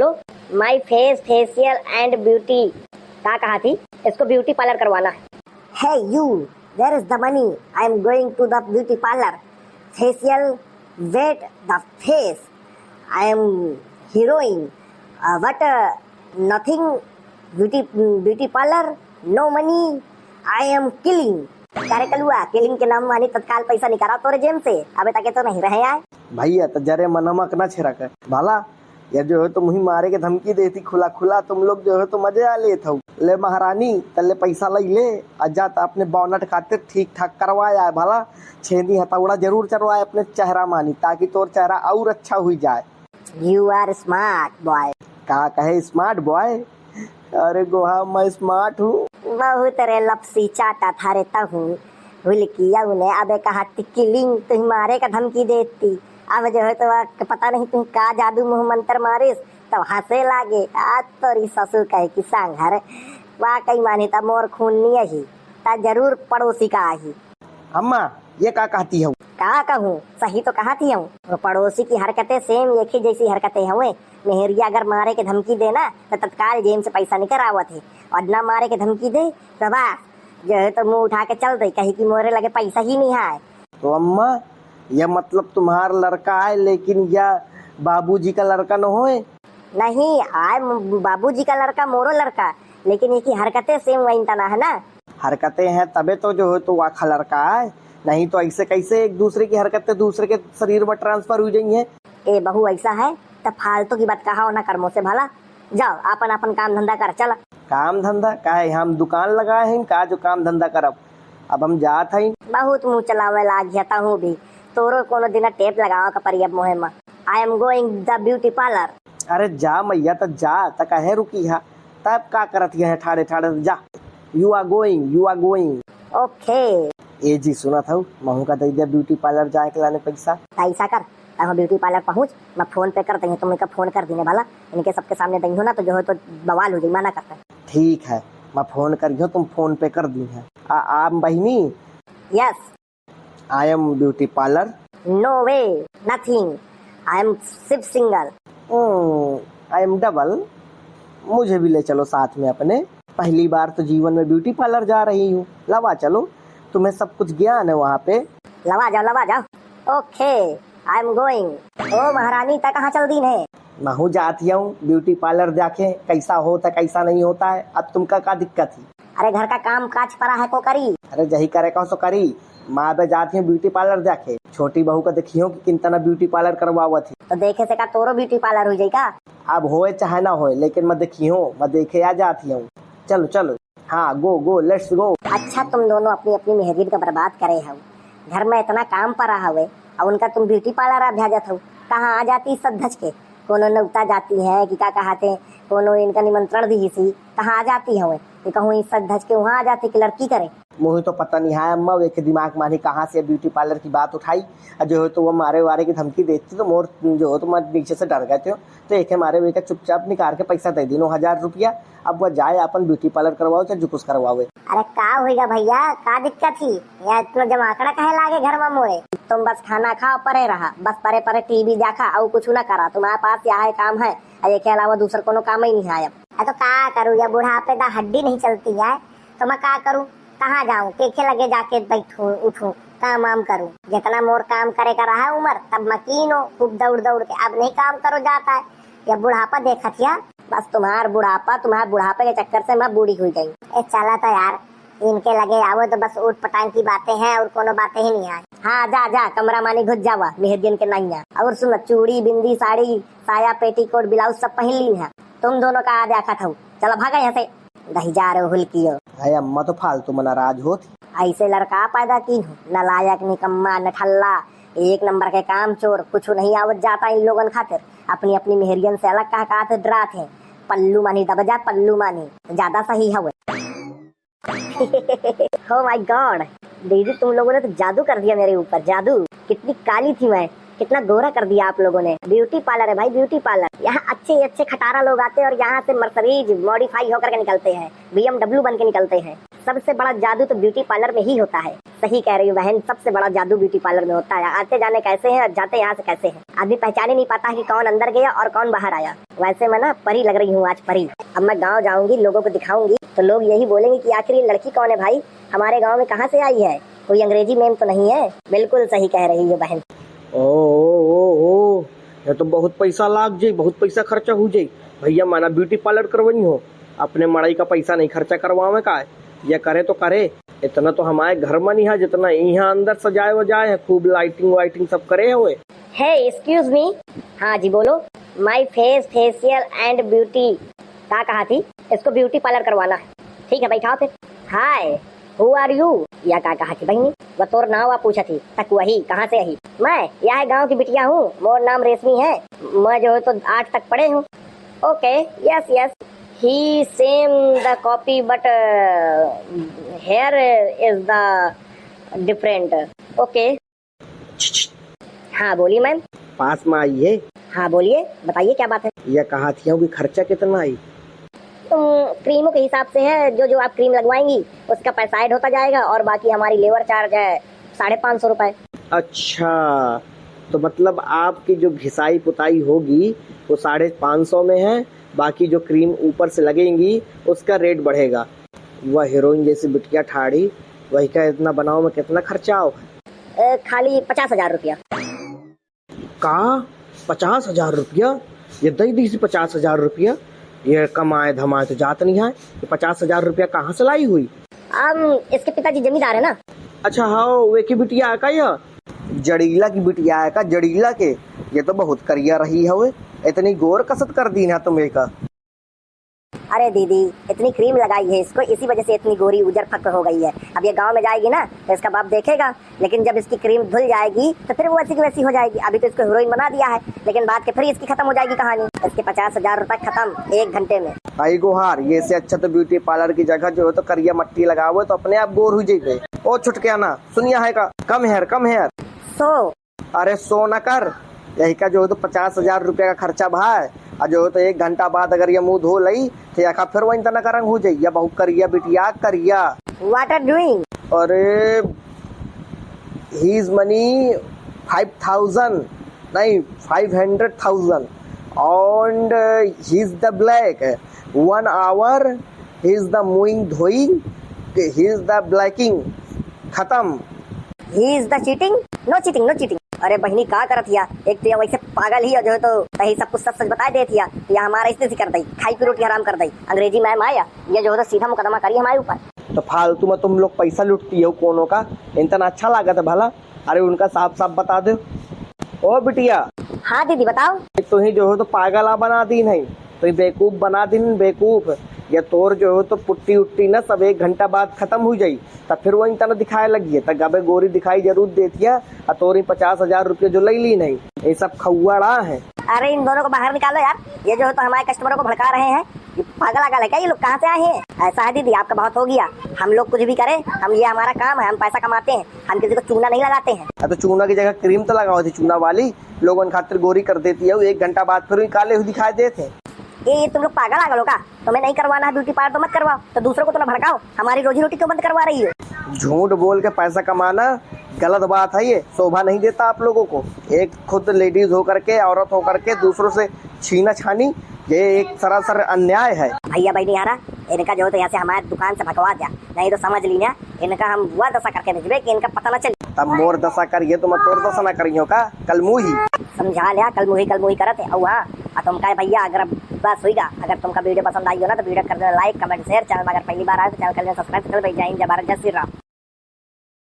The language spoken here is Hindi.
Low my face facial and beauty क्या कहा थी, इसको ब्यूटी पार्लर करवाना है। Hey you, where is the money? I am going to the beauty parlor. Facial, wet the face. I am heroine. What? Nothing. Beauty parlor. No money. I am killing. क्या कलुआ किलिंग के नाम वाली तत्काल पैसा निकाला तोरे जेम से, अबे तक तो नहीं रहे आए भैया तो जरे मनमक न छिड़क भाला। या जो है तो मुही मारे के धमकी देती खुला खुला, तुम लोग जो है तो मजे आ लेत हो। ले महारानी तले पैसा ले अजा तो अपने बोनट खातिर ठीक ठाक करवाया है भाला। छेदी हथौड़ा जरूर चढ़वाए अपने चेहरा मानी, ताकि तोर चेहरा और अच्छा हुई जाए। You are smart boy. का कहे स्मार्ट बॉय? अरे गोहा मैं स्मार्ट हूँ। बहुत रे लपसी चाटा थारे तहूँ भूल किया उन्हें। अबे कहा किलिंग तुम मारे का धमकी देती, अब जो है तो पता नहीं तुम का जादू मुँह मंत्र मारिस तब हंसे लागे। आज तोरी ससुर कहे कि सांघर वाकई मानी ता मोर खून नहीं ही ता जरूर पड़ोसी का ही। अम्मा ये का कहती है? का कहूँ, सही तो कहती हूँ। पड़ोसी की हरकतें सेम एक ही जैसी हरकतें हुए। मेहरिया अगर मारे के धमकी देना तो तत्काल जेम से पैसा निकल आवत है, और न मारे के धमकी दे तो बस जो है तो मुंह उठा के चल दे, कहीं की मोरे लगे पैसा ही नहीं है। तो अम्मा यह मतलब तुम्हारा लड़का है, लेकिन यह बाबूजी का लड़का न होए? नहीं आए बाबूजी का लड़का मोरो लड़का, लेकिन ये की हरकतें सेम वही तना है ना। हरकतें हैं तबे तो जो है तो वाखा लड़का है, नहीं तो ऐसे कैसे एक दूसरे की हरकतें दूसरे के शरीर में ट्रांसफर हो जाएंगी। ए बहू ऐसा है तो फालतू की बात कहा ना कर्मों से भला। जाओ अपन अपन काम धंधा कर चला। काम धंधा का है? हम दुकान लगाए हैं का जो काम धंधा करब? अब हम जात हैं। बहुत मुँह चलावे लाग गया हूँ भी, तोरो कोनो दिन टेप लगावा का परियब मोहे में। आई am going the beauty parlour. अरे जा मैया तो जा तक कहे रुकी है तब का करत है ठाड़े ठाड़े जा। You are going. ओके ए जी सुना था महू का दे दिया ब्यूटी पार्लर जाए के लाने पैसा। ऐसा कर हम ब्यूटी पार्लर पहुँच, मैं फोन पे कर देंगे, तुम इनका फोन कर देने भला। इनके सबके सामने दही हो ना तो जो है तो बवाल हो जाए, मना करता है। ठीक है मैं फोन करियो, तुम फोन पे कर दी है। आप बहनी? Yes. I am beauty parlour. No way nothing, I am सिर्फ सिंगल। I am double. मुझे भी ले चलो साथ में अपने, पहली बार तो जीवन में ब्यूटी पार्लर जा रही हूँ। लवा चलो, तुम्हें सब कुछ ज्ञान है वहाँ पे। लवा जाओ। Okay I am going. ओ महारानी तक कहाँ चल दी है? मैं हूँ जाती हूँ ब्यूटी पार्लर जाके कैसा होता कैसा नहीं होता है। अब तुमका का दिक्कत है? अरे घर का काम काज पड़ा है को करी। अरे जही करे कहो सो करी। माँ बे जाती है ब्यूटी पार्लर जाके, छोटी बहू का देखियो कि कितना ब्यूटी पार्लर करवावत है। तो देखे से का तोरो ब्यूटी पार्लर हो जाएगा। अब होए चाहे ना होए, लेकिन मैं देखियो, मैं देखे आ जाती हूँ। चलो हाँ गो लेट्स गो। अच्छा तुम दोनों अपनी अपनी मेहरियत का बर्बाद करे हो। घर में इतना काम पड़ा हुए और उनका तुम ब्यूटी पार्लर आ जात हो। कहाँ आ जाती सब धज के, कोनो नौता जाती है कि क्या कहते कोनो इनका निमंत्रण दी सी, कहाँ आ जाती है कि कहूँ इज्जत धज के वहाँ आ जाती कि लड़की करे। मुझे तो पता नहीं है अम्मा, वे के दिमाग मानी कहाँ से ब्यूटी पार्लर की बात उठाई। जो है तो वो मारे वारे की धमकी देती तो मोर जो है तो मैं नीचे से डर गए थे, तो एक मारे वे का चुपचाप निकाल के पैसा दे दी 9,000 रुपया। अब वह जाए अपन ब्यूटी पार्लर करवाओ चाहे जो कुछ करवाओ। अरे का होगा भैया, का दिक्कत थी या इतना जमाकड़ा कहे लागे घर में मोरे? तुम बस खाना खाओ परे रहा, बस परे टीवी देखा और कुछ ना करा। तुम्हारे पास यहाँ काम है और के अलावा दूसरा कोनो काम ही नहीं है। अब तो का करूँ, या बुढ़ापे का हड्डी नहीं चलती है तो मैं का करूँ? कहाँ जाऊँ? केखे लगे जाके बैठूं उठूं काम वाम करूँ? जितना मोर काम करे का रहा है उम्र तब मकीन हो खूब दौड़ के, अब नहीं काम करो जाता है। या बुढ़ापा देखा थिया, बस तुम्हारे बुढ़ापे के चक्कर से मैं बूढ़ी हुई गई। चला था यार, इनके लगे आओ तो बस उठ पटांग की बातें हैं और कोनो बातें ही नहीं है। हाँ जा कमरा मानी घुस जावा मेहदियन के नैया। और सुन, चूड़ी बिंदी साड़ी साया पेटीकोट ब्लाउज सब पहन ली है। तुम दोनों का आ देखा था, चलो भागा यहाँ से। दही जा रहे हो हुलकियो। है अम्मा तो फालतू में नाराज होती। ऐसे लड़का पैदा की हूँ, नलायक निकम्मा नठल्ला एक नंबर के काम चोर, कुछ नहीं आवत जाता इन लोगन खातिर। अपनी अपनी मेहरियन से अलग कहा डरा थे। पल्लू मानी दब जा, पल्लू मानी ज्यादा सही है। Oh my God, दीदी तुम लोगों ने तो जादू कर दिया मेरे ऊपर। जादू, कितनी काली थी मैं, कितना गोरा कर दिया आप लोगों ने। ब्यूटी पार्लर है भाई, ब्यूटी पार्लर। यहाँ अच्छे खटारा लोग आते हैं और यहाँ से मर्सडीज मॉडिफाई होकर के निकलते हैं, BMW बन के निकलते हैं। सबसे बड़ा जादू तो ब्यूटी पार्लर में ही होता है। सही कह रही हूँ बहन, सबसे बड़ा जादू ब्यूटी पार्लर में होता है। आते जाने कैसे हैं और जाते यहाँ से कैसे हैं, आदमी पहचान ही नहीं पाता कि कौन अंदर गया और कौन बाहर आया। वैसे मैं ना परी लग रही हूँ आज, परी। अब मैं गाँव जाऊंगी, लोगों को दिखाऊंगी तो लोग यही बोलेंगे कि आखिर ये लड़की कौन है भाई, हमारे गाँव में कहाँ से आई है, कोई अंग्रेजी मेम तो नहीं है। बिल्कुल सही कह रही है बहन। ओ ये तो बहुत पैसा लाग जाई, बहुत पैसा खर्चा हो जाई। भैया माना ब्यूटी पार्लर करवाई हो, अपने मड़ाई का पैसा नहीं खर्चा करवावे का है। ये करे तो करे, इतना तो हमारे घर में नहीं है जितना यहाँ अंदर सजाए वजाए है, खूब लाइटिंग वाइटिंग सब करे हुए। है एक्सक्यूज मी। हाँ जी बोलो। My face facial and beauty क्या कहा थी, इसको ब्यूटी पार्लर करवाना है। ठीक है बैठाओ फिर। हाय हु आर यू, या क्या कहा थी बहनी, वह तोर नाम पूछा थी तक वही कहाँ से आई। मैं यह गांव की बिटिया हूँ, मोर नाम रेशमी है, मैं जो है तो 8 तक पढ़े हूँ। Okay yes yes, he same the copy but here is the different. Okay हाँ बोलिए मैम। पास में आई है। हाँ बोलिए, बताइए क्या बात है। यह कहा थी कि खर्चा कितना आई। क्रीमों के हिसाब से है, जो जो आप क्रीम लगवाएंगी उसका पैसा ऐड होता जाएगा और बाकी हमारी लेबर चार्ज है 550 रुपए। अच्छा तो मतलब आपकी जो घिसाई पुताई होगी वो 550 में है, बाकी जो क्रीम ऊपर से लगेंगी उसका रेट बढ़ेगा। वह हीरोइन जैसी बिटिया ठाड़ी, वही का इतना बनाओ में कितना खर्चा आओ। खाली 50,000 रुपया। का 50,000 रुपया, ये दई दी 50,000 रुपया, ये कमाए धमाए तो जात नहीं है। ये 50,000 रुपया कहाँ से लाई हुई। इसके पिताजी जमींदार है ना। अच्छा हाँ वे की बिटिया का, यह जड़ीला की बिटिया है का, जड़ीला के। ये तो बहुत करिया रही है, वे इतनी गोर कसत कर दी ना तुम्हें का। अरे दीदी इतनी क्रीम लगाई है इसको, इसी वजह से इतनी गोरी उजर फक हो गई है। अब ये गांव में जाएगी ना तो इसका बाप देखेगा, लेकिन जब इसकी क्रीम धुल जाएगी तो फिर वो वैसी की वैसी हो जाएगी। अभी तो इसको हीरोइन बना दिया है, लेकिन बाद के फिर इसकी खत्म हो जाएगी कहानी। इसके 50,000 रुपए खत्म 1 घंटे में। आई गुहार, ये से अच्छा तो ब्यूटी पार्लर की जगह जो है तो करिया मट्टी लगाओ तो अपने आप गोर हो जाए। ओ छुटके ना सुनिया है का, कम हेयर सो अरे सो न कर, यही का जो है तो 50,000 रुपया का खर्चा भाई। और जो है तो 1 घंटा बाद अगर ये मुंह धो लई तो या फिर वही तना का रंग हो जाए। या बहुत करिया बिटिया करिया। What are doing. अरे हीज मनी 5,000 नहीं 500,000 and he is the black 1 hour he is the moving धोइंग he is the blacking खत्म। He is the cheating, no cheating no cheating. अरे बहनी का करत हिया, एक तो वैसे पागल ही जो है तो तही सब कुछ सच बता देती है, या हमारा इसने से कर दी, खाई पी रोटी हराम कर दी। अंग्रेजी मैम आया ये जो है तो सीधा मुकदमा करी हमारे ऊपर। तो फालतू में तुम लोग पैसा लुटती हो कोनो का, इतना अच्छा लगा था भला। अरे उनका साफ साफ बता दो। ओ बिटिया। हाँ दीदी बताओ। तो ही जो है तो पागला बना दी नहीं, तो बेवकूफ बना दी बेवकूफ। या तोर जो हो तो पुट्टी उट्टी ना सब 1 घंटा बाद खत्म हो जाई, तब फिर वही तना दिखाए लगी है। गबे गोरी दिखाई जरूर देती है, और तोरी 50,000 रुपये जो ले ली नहीं, ये सब खौड़ा है। अरे इन दोनों को बाहर निकालो यार, ये जो है तो हमारे कस्टमरों को भड़का रहे हैं। ये पागल आगल है क्या, ये लोग कहाँ से आए हैं। ऐसा है दीदी आपका बहुत हो गया, हम लोग कुछ भी करें, हम ये हमारा काम है, हम पैसा कमाते हैं, हम किसी को चूना नहीं लगाते हैं। तो चूना की जगह क्रीम तो लगाओ थी, चूना वाली लोगों खातिर गोरी कर देती है, 1 घंटा बाद फिर काले हुए दिखाई देते। ये तुम लोग पागल आगल हो का, तुम्हें नहीं करवाना है ब्यूटी पार्लर तो मत करवाओ, तो दूसरों को तो ना भड़काओ। हमारी रोजी रोटी क्यों बंद करवा रही हो। झूठ बोल के पैसा कमाना गलत बात है, ये शोभा नहीं देता आप लोगों को। एक खुद लेडीज होकर के, औरत होकर के दूसरों से छीना छानी, ये एक सरासर अन्याय है। भैया भाई नहीं आ रहा, इनका जो है तो यहाँ से हमारे दुकान से भगवा दिया, नहीं तो समझ ली ना इनका हम वह दशा करके भेजबे कि इनका पता न चले। तब मोर दशा करिए तो मैं तोर दशा न करियो का, कल मुही समझा लिया, कल मुही करते। और हाँ तुमका भैया अगर बस हुईगा, अगर तुमका वीडियो पसंद आई हो ना तो वीडियो कर देना लाइक कमेंट शेयर। चैनल में अगर पहली बार आए तो चैनल कर देना सब्सक्राइब कर। जय हिंद जय भारत जय श्री राम।